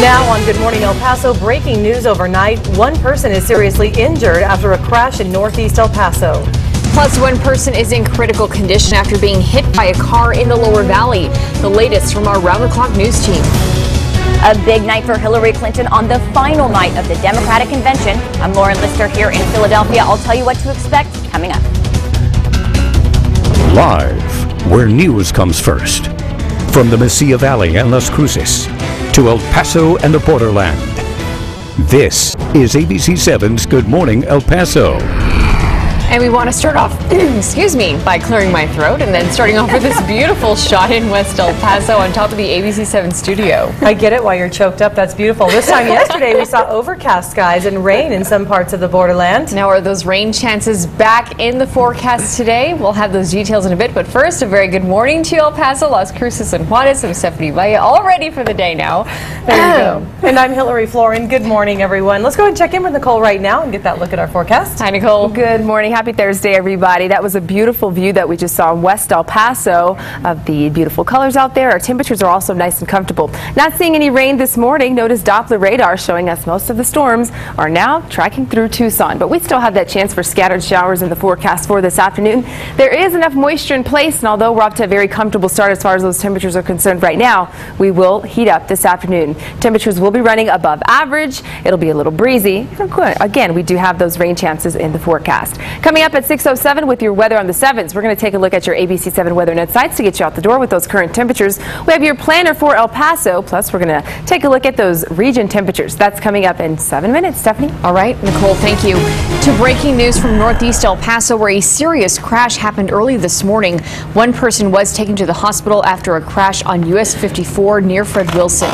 Now on Good Morning El Paso, breaking news overnight. One person is seriously injured after a crash in northeast El Paso. Plus, one person is in critical condition after being hit by a car in the lower valley. The latest from our round-the-clock news team. A big night for Hillary Clinton on the final night of the Democratic Convention. I'm Lauren Lister here in Philadelphia. I'll tell you what to expect coming up. Live, where news comes first. From the Mesilla Valley and Las Cruces to El Paso and the borderland. This is ABC7's Good Morning El Paso. And we want to start off, excuse me, by clearing my throat and then starting off with this beautiful shot in West El Paso on top of the ABC7 studio. I get it, while you're choked up. That's beautiful. This time yesterday we saw overcast skies and rain in some parts of the borderland. Now, are those rain chances back in the forecast today? We'll have those details in a bit, but first, a very good morning to you, El Paso, Las Cruces, and Juarez. I'm Stephanie Valle, all ready for the day now. There you go. And I'm Hillary Floren. Good morning, everyone. Let's go ahead and check in with Nicole right now and get that look at our forecast. Hi, Nicole. Good morning. Happy Thursday, everybody. That was a beautiful view that we just saw in West El Paso of the beautiful colors out there. Our temperatures are also nice and comfortable. Not seeing any rain this morning. Notice Doppler radar showing us most of the storms are now tracking through Tucson, but we still have that chance for scattered showers in the forecast for this afternoon. There is enough moisture in place, and although we're up to a very comfortable start as far as those temperatures are concerned right now, we will heat up this afternoon. Temperatures will be running above average. It'll be a little breezy. Again, we do have those rain chances in the forecast. Coming up at 6:07 with your weather on the 7s. We're going to take a look at your ABC7 weather net sites to get you out the door with those current temperatures. We have your planner for El Paso, plus we're going to take a look at those region temperatures. That's coming up in 7 minutes. Stephanie? All right, Nicole, thank you. To breaking news from northeast El Paso, where a serious crash happened early this morning. One person was taken to the hospital after a crash on US 54 near Fred Wilson.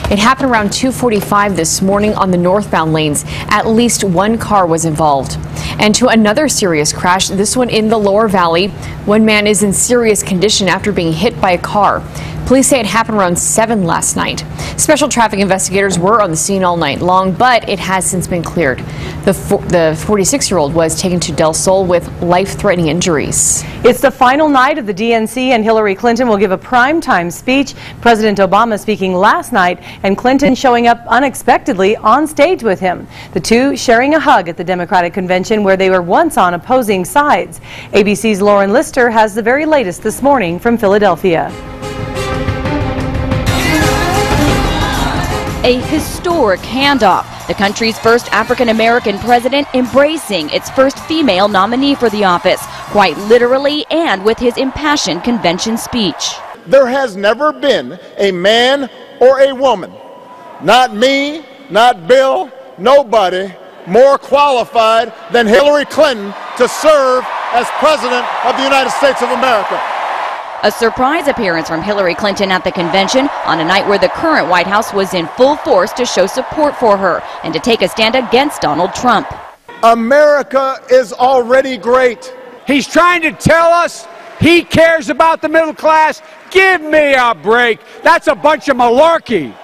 It happened around 2:45 this morning on the northbound lanes. At least one car was involved. And to another serious crash, this one in the lower valley. One man is in serious condition after being hit by a car. Police say it happened around 7 last night. Special traffic investigators were on the scene all night long, but it has since been cleared. The 46-year-old was taken to Del Sol with life-threatening injuries. It's the final night of the DNC, and Hillary Clinton will give a primetime speech. President Obama speaking last night, and Clinton showing up unexpectedly on stage with him. The two sharing a hug at the Democratic Convention, where they were once on opposing sides. ABC's Lauren Lister has the very latest this morning from Philadelphia. A historic handoff. The country's first African-American president embracing its first female nominee for the office, quite literally and with his impassioned convention speech. There has never been a man or a woman, not me, not Bill, nobody, more qualified than Hillary Clinton to serve as President of the United States of America. A surprise appearance from Hillary Clinton at the convention on a night where the current White House was in full force to show support for her and to take a stand against Donald Trump. America is already great. He's trying to tell us he cares about the middle class. Give me a break. That's a bunch of malarkey.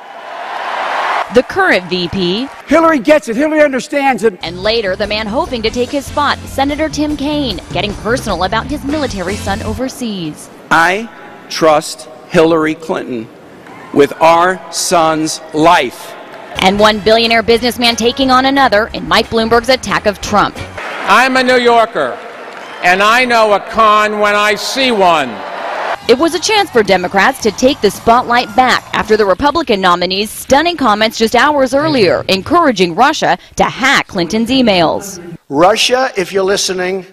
The current VP. Hillary gets it. Hillary understands it. And later, the man hoping to take his spot, Senator Tim Kaine, getting personal about his military son overseas. I trust Hillary Clinton with our son's life. And one billionaire businessman taking on another in Mike Bloomberg's attack of Trump. I'm a New Yorker, and I know a con when I see one. It was a chance for Democrats to take the spotlight back after the Republican nominee's stunning comments just hours earlier, encouraging Russia to hack Clinton's emails. Russia, if you're listening,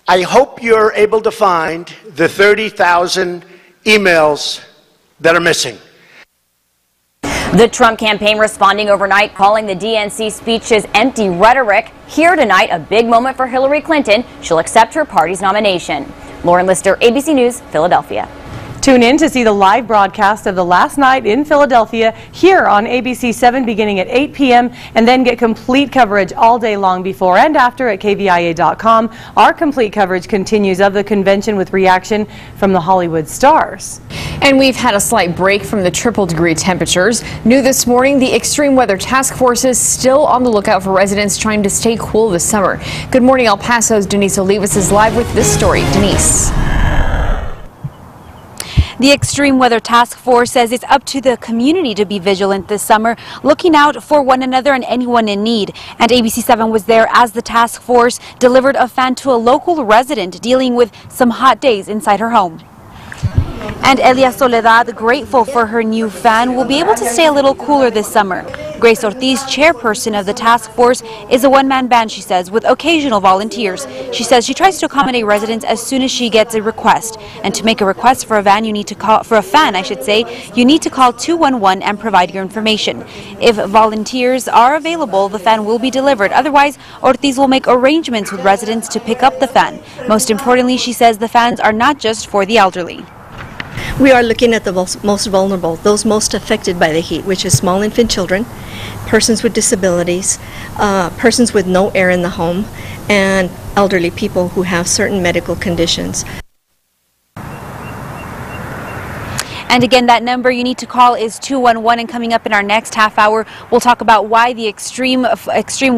I hope you're able to find the 30,000 emails that are missing. The Trump campaign responding overnight, calling the DNC speeches empty rhetoric. Here tonight, a big moment for Hillary Clinton. She'll accept her party's nomination. Lauren Lister, ABC News, Philadelphia. Tune in to see the live broadcast of the last night in Philadelphia here on ABC7 beginning at 8 p.m. and then get complete coverage all day long before and after at KVIA.com. Our complete coverage continues of the convention with reaction from the Hollywood stars. And we've had a slight break from the triple-degree temperatures. New this morning, the Extreme Weather Task Force is still on the lookout for residents trying to stay cool this summer. Good morning, El Paso's Denise Olivas is live with this story. Denise. The Extreme Weather Task Force says it's up to the community to be vigilant this summer, looking out for one another and anyone in need. And ABC7 was there as the task force delivered a fan to a local resident dealing with some hot days inside her home. And Elia Soledad, grateful for her new fan, will be able to stay a little cooler this summer. Grace Ortiz, chairperson of the task force, is a one-man band, she says, with occasional volunteers. She says she tries to accommodate residents as soon as she gets a request. And to make a request for a van, you need to call, for a fan, I should say, you need to call 211 and provide your information. If volunteers are available, the fan will be delivered. Otherwise, Ortiz will make arrangements with residents to pick up the fan. Most importantly, she says the fans are not just for the elderly. We are looking at the most vulnerable, those most affected by the heat, which is small infant children, persons with disabilities, persons with no air in the home, and elderly people who have certain medical conditions. And again, that number you need to call is 211. And coming up in our next half hour, we'll talk about why the Extreme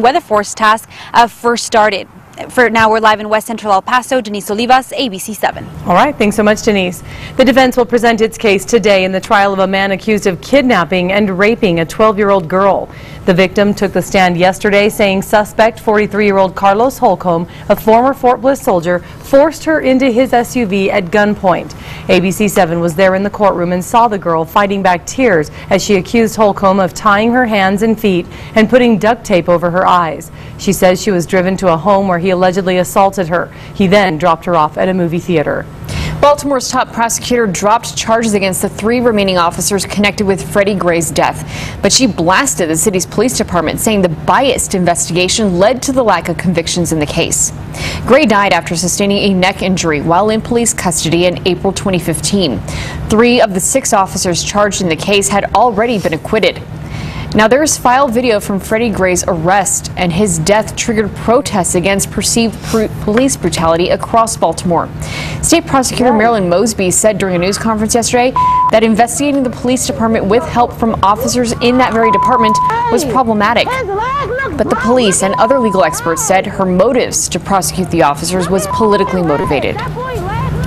Weather Force task first started. For now, we're live in West Central El Paso. Denise Olivas, ABC7. All right, thanks so much, Denise. The defense will present its case today in the trial of a man accused of kidnapping and raping a 12-year-old girl. The victim took the stand yesterday saying suspect 43-year-old Carlos Holcomb, a former Fort Bliss soldier, forced her into his SUV at gunpoint. ABC7 was there in the courtroom and saw the girl fighting back tears as she accused Holcomb of tying her hands and feet and putting duct tape over her eyes. She says she was driven to a home where he allegedly assaulted her. He then dropped her off at a movie theater. Baltimore's top prosecutor dropped charges against the 3 remaining officers connected with Freddie Gray's death. But she blasted the city's police department, saying the biased investigation led to the lack of convictions in the case. Gray died after sustaining a neck injury while in police custody in April 2015. 3 of the 6 officers charged in the case had already been acquitted. Now, there is filed video from Freddie Gray's arrest, and his death triggered protests against perceived police brutality across Baltimore. State Prosecutor Marilyn Mosby said during a news conference yesterday that investigating the police department with help from officers in that very department was problematic. But the police and other legal experts said her motives to prosecute the officers was politically motivated.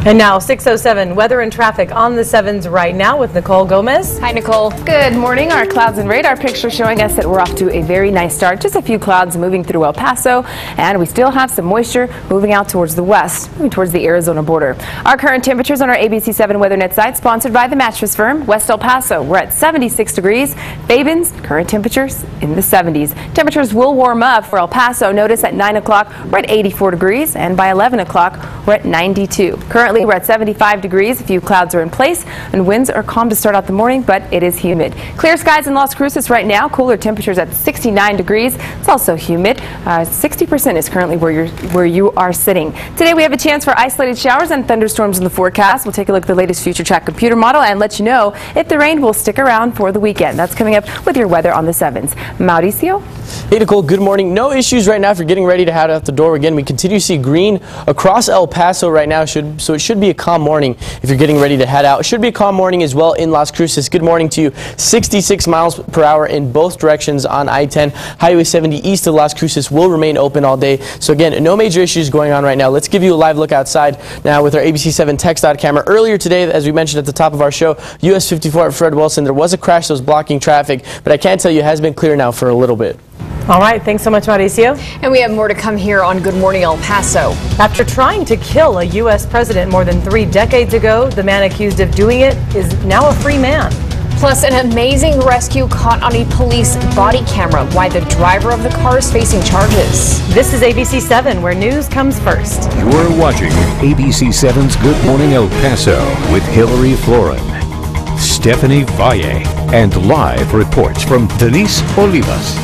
And now 6:07 weather and traffic on the 7s right now with Nicole Gomez. Hi, Nicole. Good morning. Our clouds and radar picture showing us that we're off to a very nice start. Just a few clouds moving through El Paso, and we still have some moisture moving out towards the west, moving towards the Arizona border. Our current temperatures on our ABC7 WeatherNet site, sponsored by the mattress firm West El Paso. We're at 76 degrees. Fabens, current temperatures in the 70s. Temperatures will warm up for El Paso. Notice at 9 o'clock we're at 84 degrees, and by 11 o'clock we're at 92. Currently we're at 75 degrees. A few clouds are in place, and winds are calm to start out the morning, but it is humid. Clear skies in Las Cruces right now. Cooler temperatures at 69 degrees. It's also humid. 60% is currently where you are sitting. Today we have a chance for isolated showers and thunderstorms in the forecast. We'll take a look at the latest future track computer model and let you know if the rain will stick around for the weekend. That's coming up with your weather on the 7s. Mauricio? Hey Nicole, good morning. No issues right now if you're getting ready to head out the door. Again, we continue to see green across El Paso right now, so it should be a calm morning if you're getting ready to head out. It should be a calm morning as well in Las Cruces. Good morning to you. 66 miles per hour in both directions on I-10. Highway 70 east of Las Cruces will remain open all day. So again, no major issues going on right now. Let's give you a live look outside now with our ABC7 TxDOT camera. Earlier today, as we mentioned at the top of our show, US 54 at Fred Wilson, there was a crash that was blocking traffic, but I can tell you it has been clear now for a little bit. All right, thanks so much, Mauricio. And we have more to come here on Good Morning El Paso. After trying to kill a U.S. president more than 3 decades ago, the man accused of doing it is now a free man. Plus, an amazing rescue caught on a police body camera. Why the driver of the car is facing charges. This is ABC7, where news comes first. You're watching ABC7's Good Morning El Paso with Hillary Floren, Stephanie Valle, and live reports from Denise Olivas.